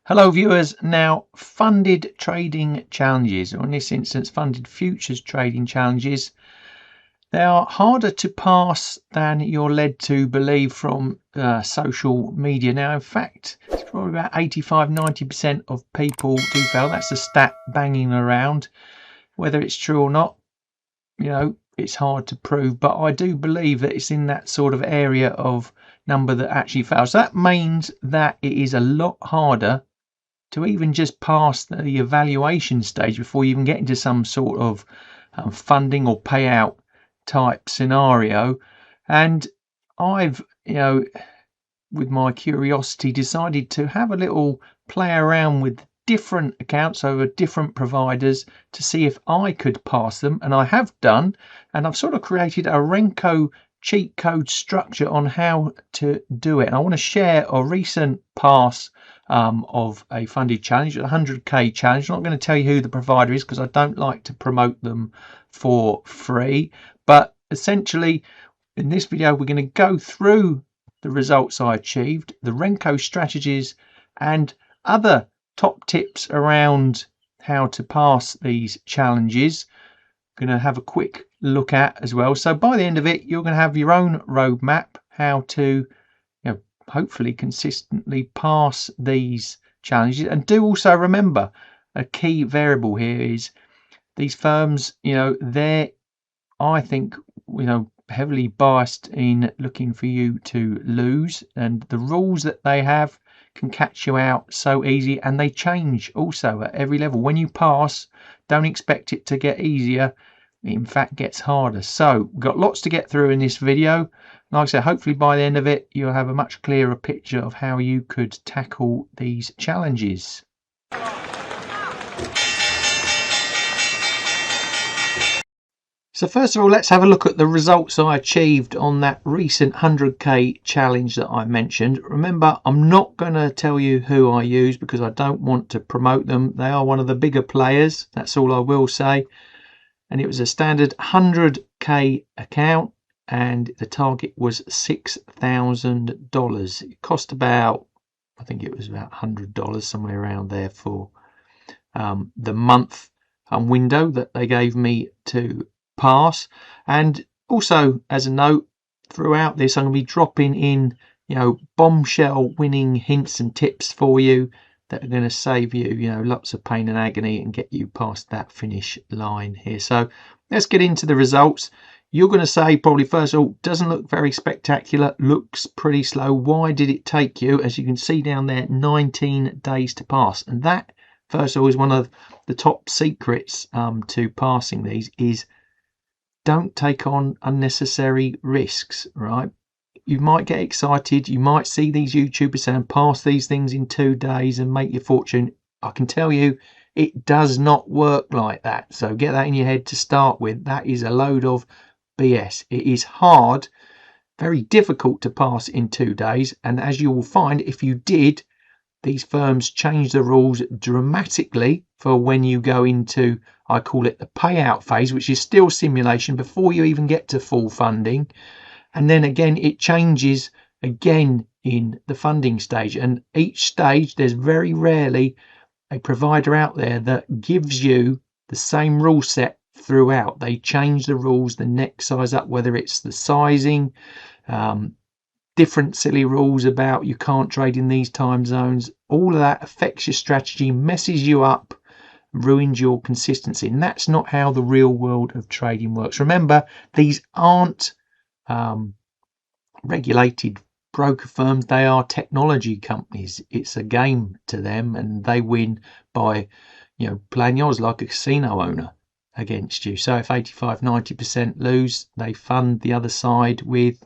Hello viewers. Now, funded trading challenges, or in this instance funded futures trading challenges, they are harder to pass than you're led to believe from social media. Now, in fact, it's probably about 85-90% of people do fail. That's a stat banging around. Whether it's true or not, it's hard to prove, but I do believe that it's in that sort of area of number that actually fails. So that means that it is a lot harder to even just pass the evaluation stage before you even get into some sort of funding or payout type scenario. And I've, with my curiosity, decided to have a little play around with different accounts over different providers to see if I could pass them, and I have done, and I've sort of created a Renko cheat code structure on how to do it. And I want to share a recent pass of a funded challenge, a 100k challenge. I'm not going to tell you who the provider is because I don't like to promote them for free, but essentially in this video we're going to go through the results I achieved, the Renko strategies, and other top tips around how to pass these challenges. Going to have a quick look at as well. So by the end of it, you're going to have your own roadmap how to hopefully consistently pass these challenges. And do also remember, a key variable here is these firms, they're, I think, heavily biased in looking for you to lose, and the rules that they have can catch you out so easy, and they change also at every level. When you pass, don't expect it to get easier. It in fact gets harder. So we've got lots to get through in this video. Like I said, hopefully by the end of it you'll have a much clearer picture of how you could tackle these challenges. So first of all, let's have a look at the results I achieved on that recent 100k challenge that I mentioned. Remember, I'm not going to tell you who I use because I don't want to promote them. They are one of the bigger players, that's all I will say. And it was a standard 100k account, and the target was $6,000. It cost about, I think it was about $100, somewhere around there, for the month window that they gave me to pass. And also, as a note, throughout this I'm going to be dropping in bombshell winning hints and tips for you that are going to save you lots of pain and agony and get you past that finish line here. So let's get into the results. You're going to say probably first of all, doesn't look very spectacular, looks pretty slow. Why did it take you, as you can see down there, 19 days to pass? And that, first of all, is one of the top secrets to passing these, is don't take on unnecessary risks, right? You might get excited, you might see these YouTubers saying pass these things in 2 days and make your fortune. I can tell you it does not work like that. So get that in your head to start with. That is a load of BS. It is hard, very difficult to pass in 2 days. And as you will find, if you did, these firms change the rules dramatically for when you go into, I call it the payout phase, which is still simulation before you even get to full funding. And then again, it changes again in the funding stage. And each stage, there's very rarely a provider out there that gives you the same rule set throughout. They change the rules the next size up, whether it's the sizing, different silly rules about you can't trade in these time zones. All of that affects your strategy, messes you up, ruins your consistency. And that's not how the real world of trading works. Remember, these aren't regulated broker firms, they are technology companies. It's a game to them, and they win by playing yours like a casino owner against you. So if 85-90% lose, they fund the other side with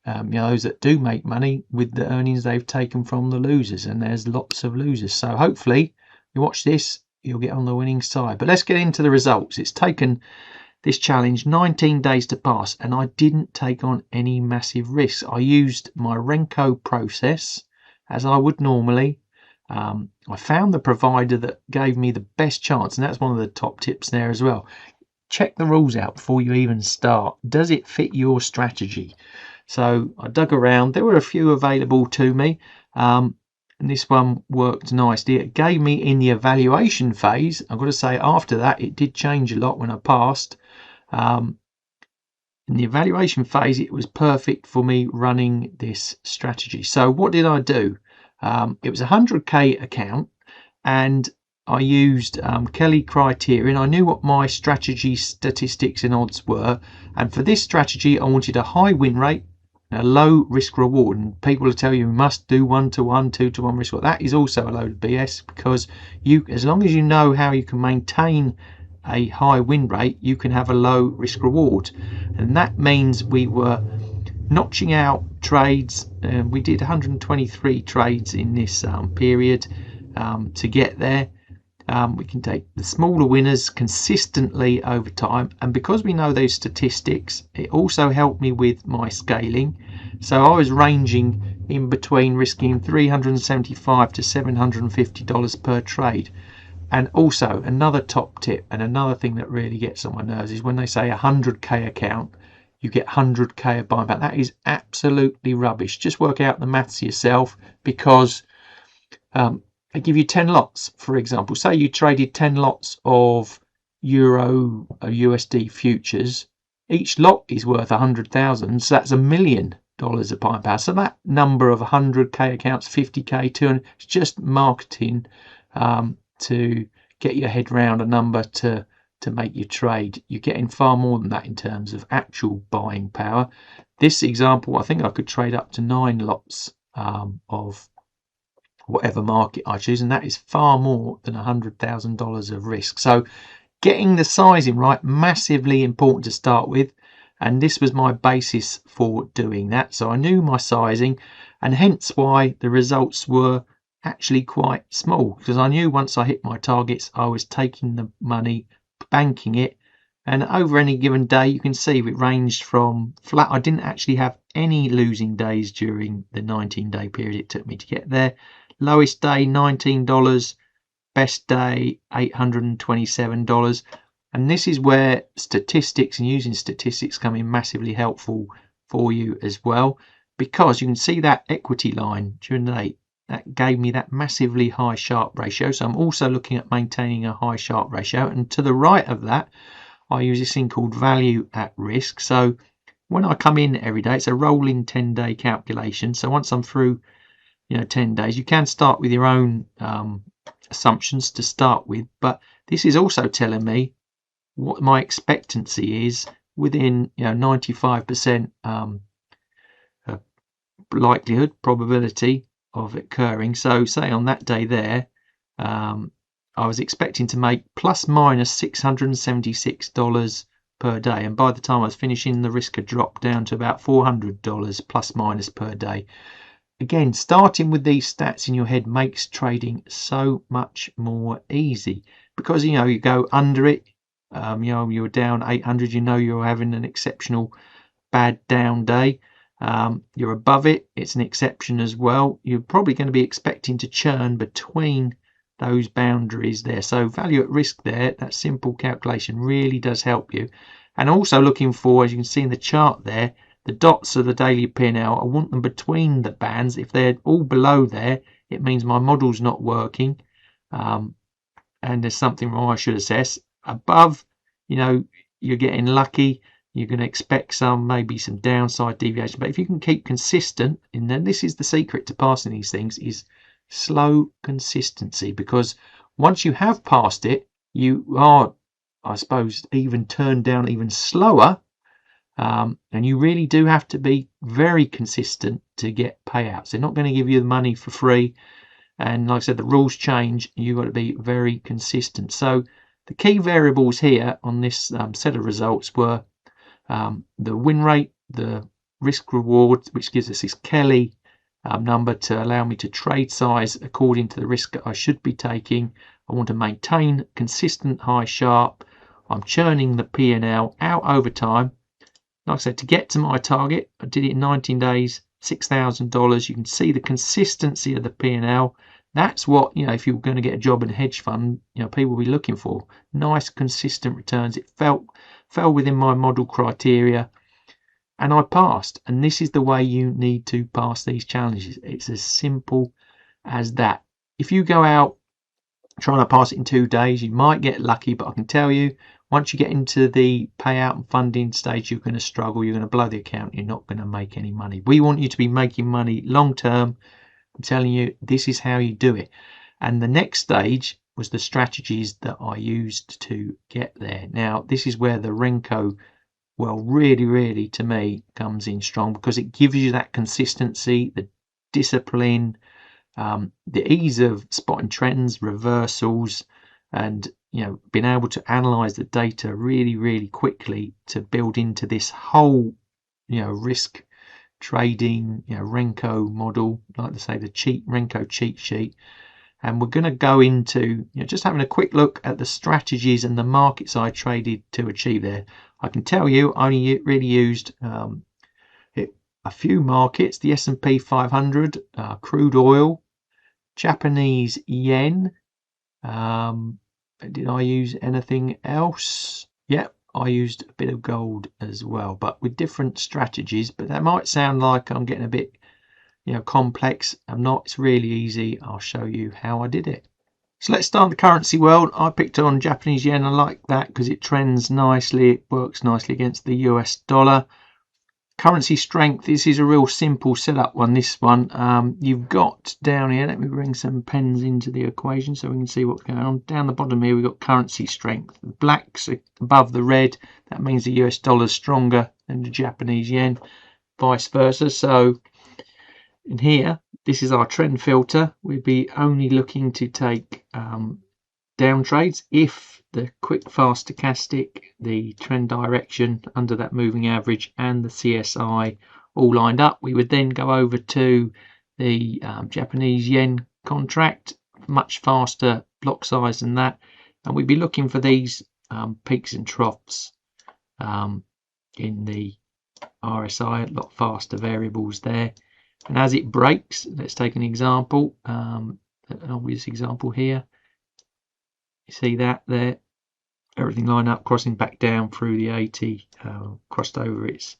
those that do make money with the earnings they've taken from the losers, and there's lots of losers. So hopefully you watch this, you'll get on the winning side. But let's get into the results. It's taken this challenge 19 days to pass, and I didn't take on any massive risks. I used my Renko process as I would normally. I found the provider that gave me the best chance, and that's one of the top tips there as well. Check the rules out before you even start. Does it fit your strategy? So I dug around. There were a few available to me. and this one worked nicely. It gave me in the evaluation phase, I've got to say, after that it did change a lot when I passed. In the evaluation phase, it was perfect for me running this strategy. So what did I do? It was a 100k account, and I used Kelly criterion. I knew what my strategy statistics and odds were, and for this strategy I wanted a high win rate, a low risk reward. And people will tell you must do 1-to-1, 2-to-1 risk reward. That is also a load of BS, because you, as long as you know how you can maintain a high win rate, you can have a low risk reward. And that means we were notching out trades, and we did 123 trades in this period to get there. We can take the smaller winners consistently over time, and because we know those statistics, it also helped me with my scaling. So I was ranging in between risking $375 to $750 per trade. And also another top tip, and another thing that really gets on my nerves, is when they say 100k account, you get 100k of buying power. That is absolutely rubbish. Just work out the maths yourself, because they give you 10 lots. For example, say you traded 10 lots of Euro or USD futures. Each lot is worth 100,000, so that's $1 million of buying power. So that number of 100k accounts, 50k, 200, it's just marketing to get your head round a number to make you trade. You're getting far more than that in terms of actual buying power. This example, I think I could trade up to 9 lots of whatever market I choose, and that is far more than $100,000 of risk. So getting the sizing right, massively important to start with, and this was my basis for doing that. So I knew my sizing, and hence why the results were actually quite small, because I knew once I hit my targets I was taking the money, banking it, and over any given day you can see it ranged from flat. I didn't actually have any losing days during the 19-day period it took me to get there. Lowest day $19, best day $827, and this is where statistics and using statistics come in massively helpful for you as well, because you can see that equity line during the day. That gave me that massively high Sharpe ratio. So I'm also looking at maintaining a high Sharpe ratio. And to the right of that, I use this thing called value at risk. So when I come in every day, it's a rolling 10-day calculation. So once I'm through 10 days, you can start with your own assumptions to start with. But this is also telling me what my expectancy is within 95% likelihood, probability of it occurring. So say on that day there, I was expecting to make plus minus $676 per day, and by the time I was finishing, the risk had dropped down to about $400 plus minus per day. Again, starting with these stats in your head makes trading so much more easy, because you go under it, you're down 800, you're having an exceptional bad down day. You're above it, it's an exception as well. You're probably going to be expecting to churn between those boundaries there. So value at risk there, that simple calculation really does help you. And also looking for, as you can see in the chart there, the dots of the daily P&L, I want them between the bands. If they're all below there, it means my model's not working, and there's something wrong I should assess. Above, you're getting lucky. You're going to expect maybe some downside deviation, but if you can keep consistent, and then this is the secret to passing these things, is slow consistency, because once you have passed it, you are, I suppose, even turned down even slower, and you really do have to be very consistent to get payouts. They're not going to give you the money for free, and like I said, the rules change. You've got to be very consistent. So the key variables here on this set of results were the win rate, the risk reward, which gives us this Kelly number to allow me to trade size according to the risk that I should be taking. I want to maintain consistent high Sharpe. I'm churning the P&L out over time. Like I said, to get to my target, I did it in 19 days, $6,000. You can see the consistency of the P&L. That's what, if you're going to get a job in a hedge fund, people will be looking for. Nice, consistent returns. It fell within my model criteria, and I passed. And this is the way you need to pass these challenges. It's as simple as that. If you go out trying to pass it in 2 days, you might get lucky, but I can tell you, once you get into the payout and funding stage, you're going to struggle. You're going to blow the account. You're not going to make any money. We want you to be making money long term. I'm telling you, this is how you do it. And the next stage was the strategies that I used to get there. Now, this is where the Renko, well, really, to me, comes in strong, because it gives you that consistency, the discipline, the ease of spotting trends, reversals, and being able to analyze the data really quickly to build into this whole risk trading Renko model, like to say, the Renko cheat sheet. And we're going to go into just having a quick look at the strategies and the markets I traded to achieve there. I can tell you I only really used a few markets: the S&P 500, crude oil, Japanese yen. Did I use anything else? Yep, I used a bit of gold as well, but with different strategies. But that might sound like I'm getting a bit complex. I'm not. It's really easy. I'll show you how I did it. So let's start the currency world. I picked on Japanese yen. I like that because it trends nicely. It works nicely against the US dollar. Currency strength, this is a real simple setup one, this one. You've got down here, let me bring some pens into the equation so we can see what's going on. Down the bottom here, we've got currency strength. The black's above the red. That means the US dollar is stronger than the Japanese yen, vice versa. So in here, this is our trend filter. We'd be only looking to take down trades if the quick fast stochastic, the trend direction under that moving average, and the CSI all lined up. We would then go over to the Japanese yen contract, much faster block size than that, and we'd be looking for these peaks and troughs in the RSI, a lot faster variables there. And as it breaks, let's take an example, an obvious example here. You see that there, everything lined up, crossing back down through the 80, crossed over its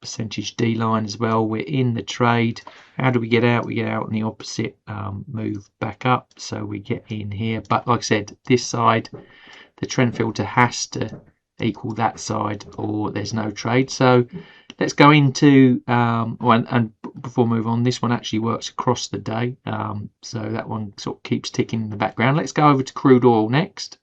percentage D line as well. We're in the trade. How do we get out? We get out in the opposite, move back up, so we get in here. But like I said, this side, the trend filter has to equal that side or there's no trade. So let's go into and before we move on, this one actually works across the day, so that one sort of keeps ticking in the background. Let's go over to crude oil next.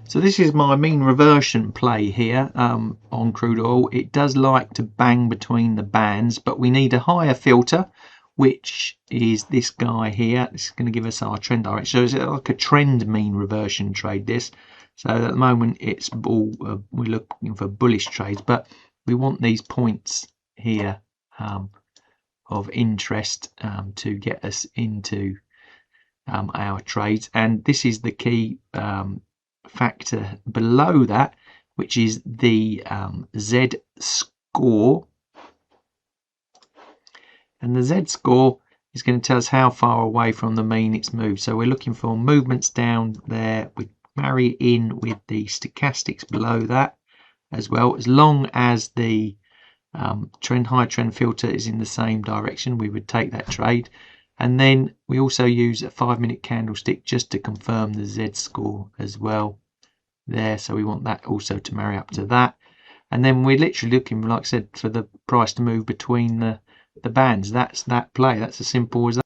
So this is my mean reversion play here on crude oil. It does like to bang between the bands, but we need a higher filter, which is this guy here. This is going to give us our trend direction. So it's like a trend mean reversion trade, this. So at the moment it's all we're looking for bullish trades, but we want these points here of interest to get us into our trades. And this is the key factor below that, which is the Z score. And the Z score is going to tell us how far away from the mean it's moved. So we're looking for movements down there. We marry in with the stochastics below that as well. As long as the high trend filter is in the same direction, we would take that trade. And then we also use a 5-minute candlestick just to confirm the Z score as well there. So we want that also to marry up to that. And then we're literally looking, like I said, for the price to move between the bands. That's that play. That's as simple as that.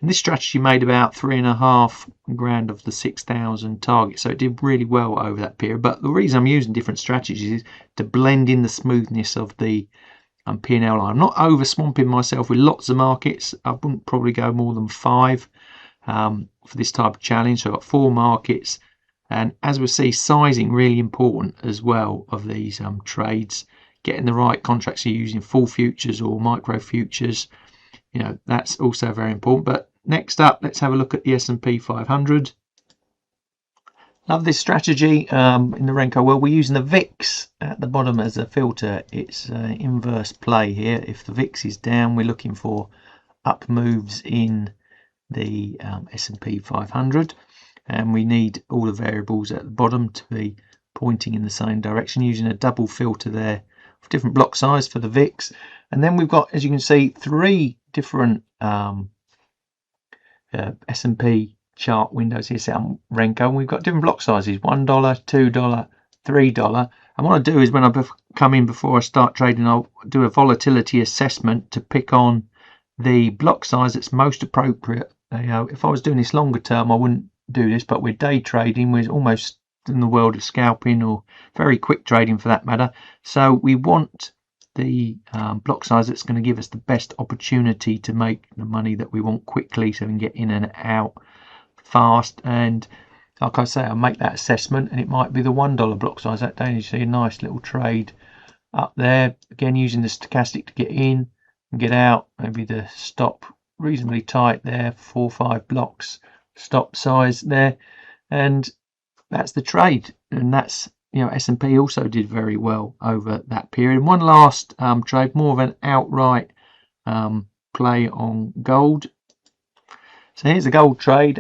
And this strategy made about 3.5 grand of the 6,000 target, so it did really well over that period. But the reason I'm using different strategies is to blend in the smoothness of the P&L line. I'm not over swamping myself with lots of markets. I wouldn't probably go more than 5 for this type of challenge. So I've got 4 markets, and as we see, sizing really important as well of these trades. Getting the right contracts, you're using full futures or micro futures, that's also very important. But next up, let's have a look at the S&P 500. Love this strategy in the Renko world. We're using the VIX at the bottom as a filter. It's inverse play here. If the VIX is down, we're looking for up moves in the S&P 500, and we need all the variables at the bottom to be pointing in the same direction, using a double filter there different block size for the VIX. And then we've got, as you can see, 3 different S&P chart windows here set on Renko, and we've got different block sizes: $1, $2, $3. And what I do is when I come in before I start trading, I'll do a volatility assessment to pick on the block size that's most appropriate. If I was doing this longer term, I wouldn't do this, but we're day trading, we're almost in the world of scalping, or very quick trading for that matter. So we want the block size that's going to give us the best opportunity to make the money that we want quickly, so we can get in and out fast. And like I say, I'll make that assessment, and it might be the $1 block size that day. You see a nice little trade up there, again using the stochastic to get in and get out. Maybe the stop reasonably tight there, 4 or 5 blocks stop size there, and that's the trade. And that's, S&P also did very well over that period. And one last trade, more of an outright play on gold. So here's a gold trade.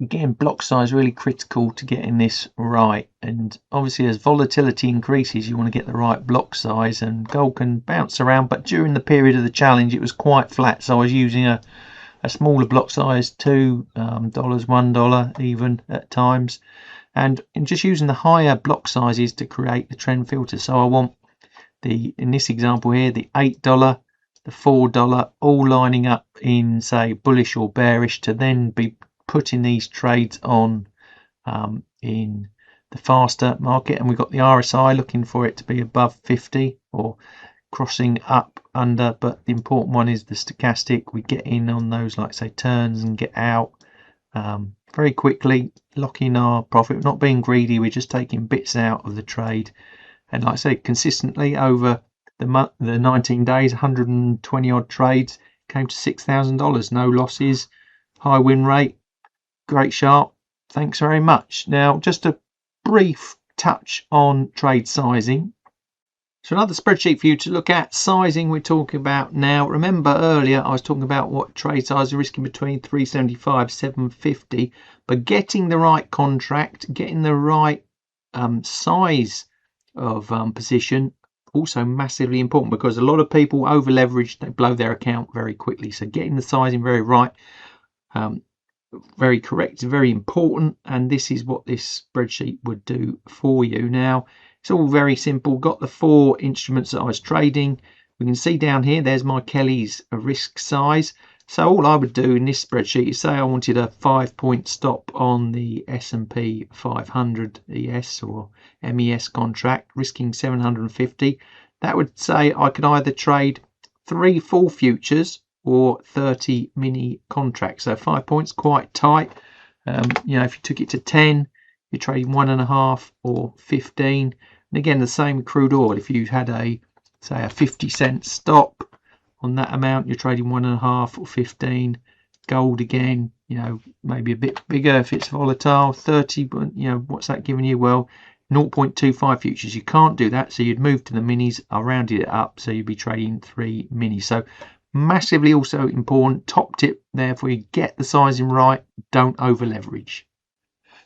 Again, block size really critical to getting this right. And obviously, as volatility increases, you want to get the right block size. And gold can bounce around, but during the period of the challenge, it was quite flat. So I was using a smaller block size, $2, $1 even at times, and just using the higher block sizes to create the trend filter. So I want in this example here, the $8, the $4 all lining up in, say, bullish or bearish, to then be putting these trades on in the faster market. And we've got the RSI looking for it to be above 50 or crossing up under, but the important one is the stochastic. We get in on those, like say, turns and get out very quickly, locking our profit. We're not being greedy, we're just taking bits out of the trade. And like I say, consistently over the 19 days, 120 odd trades, came to $6,000, no losses, high win rate, great sharp. Thanks very much. Now, just a brief touch on trade sizing. So another spreadsheet for you to look at. Sizing we're talking about now. Remember earlier I was talking about what trade size are risking between 375, 750, but getting the right contract, getting the right size of position, also massively important, because a lot of people over leverage, they blow their account very quickly. So getting the sizing very right, very correct, is very important, and this is what this spreadsheet would do for you. Now, it's all very simple. Got the 4 instruments that I was trading. We can see down here, there's my Kelly's risk size. So all I would do in this spreadsheet is say I wanted a 5-point stop on the S&P 500 ES or MES contract, risking 750. That would say I could either trade 3 full futures or 30 mini contracts. So 5 points, quite tight. If you took it to 10, you're trading 1.5 or 15. And again, the same crude oil. If you had a 50-cent stop on that amount, you're trading 1.5 or 15. Gold again, maybe a bit bigger if it's volatile, 30. But what's that giving you? Well, 0.25 futures. You can't do that, so you'd move to the minis. I rounded it up, so you'd be trading 3 minis. So massively also important. Top tip there for you: get the sizing right. Don't over leverage.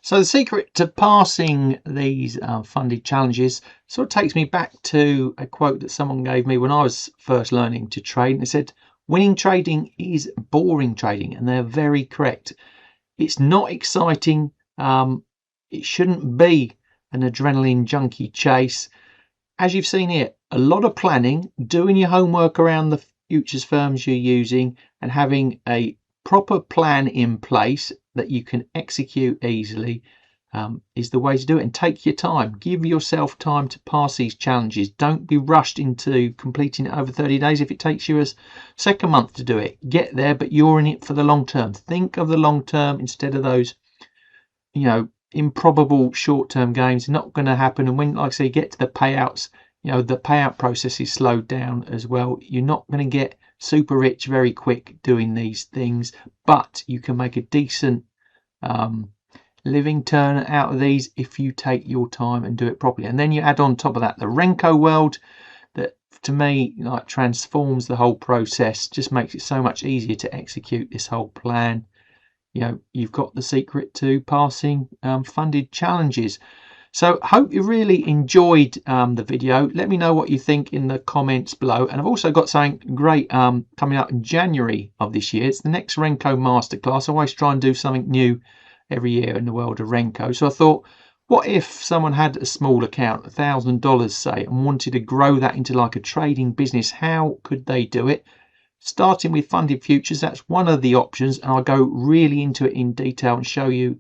So the secret to passing these funded challenges sort of takes me back to a quote that someone gave me when I was first learning to trade. And they said, winning trading is boring trading. And they're very correct. It's not exciting. It shouldn't be an adrenaline junkie chase. As you've seen here, a lot of planning, doing your homework around the futures firms you're using, and having a proper plan in place that you can execute easily is the way to do it. And take your time. Give yourself time to pass these challenges. Don't be rushed into completing it over 30 days. If it takes you a second month to do it, get there, but you're in it for the long term. Think of the long term instead of those, improbable short-term gains. Not going to happen. And when, like I say, you get to the payouts, the payout process is slowed down as well. You're not going to get super rich very quick doing these things, but you can make a decent living turn out of these if you take your time and do it properly. And then you add on top of that the Renko world, that to me transforms the whole process, just makes it so much easier to execute this whole plan. You've got the secret to passing funded challenges. So hope you really enjoyed the video. Let me know what you think in the comments below. And I've also got something great coming up in January of this year. It's the next Renko Masterclass. I always try and do something new every year in the world of Renko. So I thought, what if someone had a small account, $1,000 say, and wanted to grow that into like a trading business? How could they do it? Starting with funded futures, that's one of the options, and I'll go really into it in detail and show you,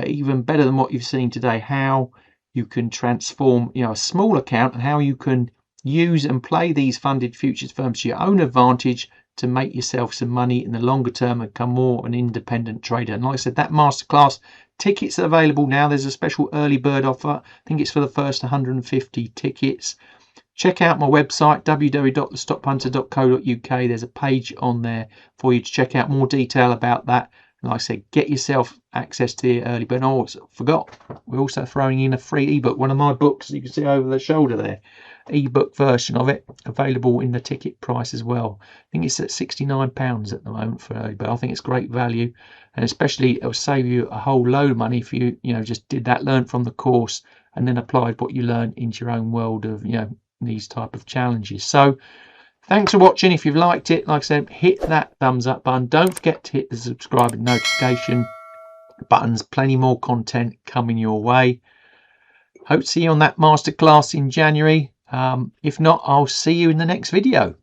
even better than what you've seen today, how you can transform a small account and how you can use and play these funded futures firms to your own advantage to make yourself some money in the longer term and become more an independent trader. And like I said, that masterclass tickets are available now. There's a special early bird offer. I think it's for the first 150 tickets. Check out my website, www.thestopHunter.co.uk. There's a page on there for you to check out more detail about that. And like I said, get yourself access to the early bird. Oh, I forgot, we're also throwing in a free ebook, one of my books you can see over the shoulder there. Ebook version of it available in the ticket price as well. I think it's at £69 at the moment for early bird. I think it's great value, and especially it'll save you a whole load of money if you just did that, learned from the course, and then applied what you learned into your own world of these type of challenges. So thanks for watching. If you've liked it, like I said, hit that thumbs up button. Don't forget to hit the subscribe and notification buttons. Plenty more content coming your way. Hope to see you on that masterclass in January. If not, I'll see you in the next video.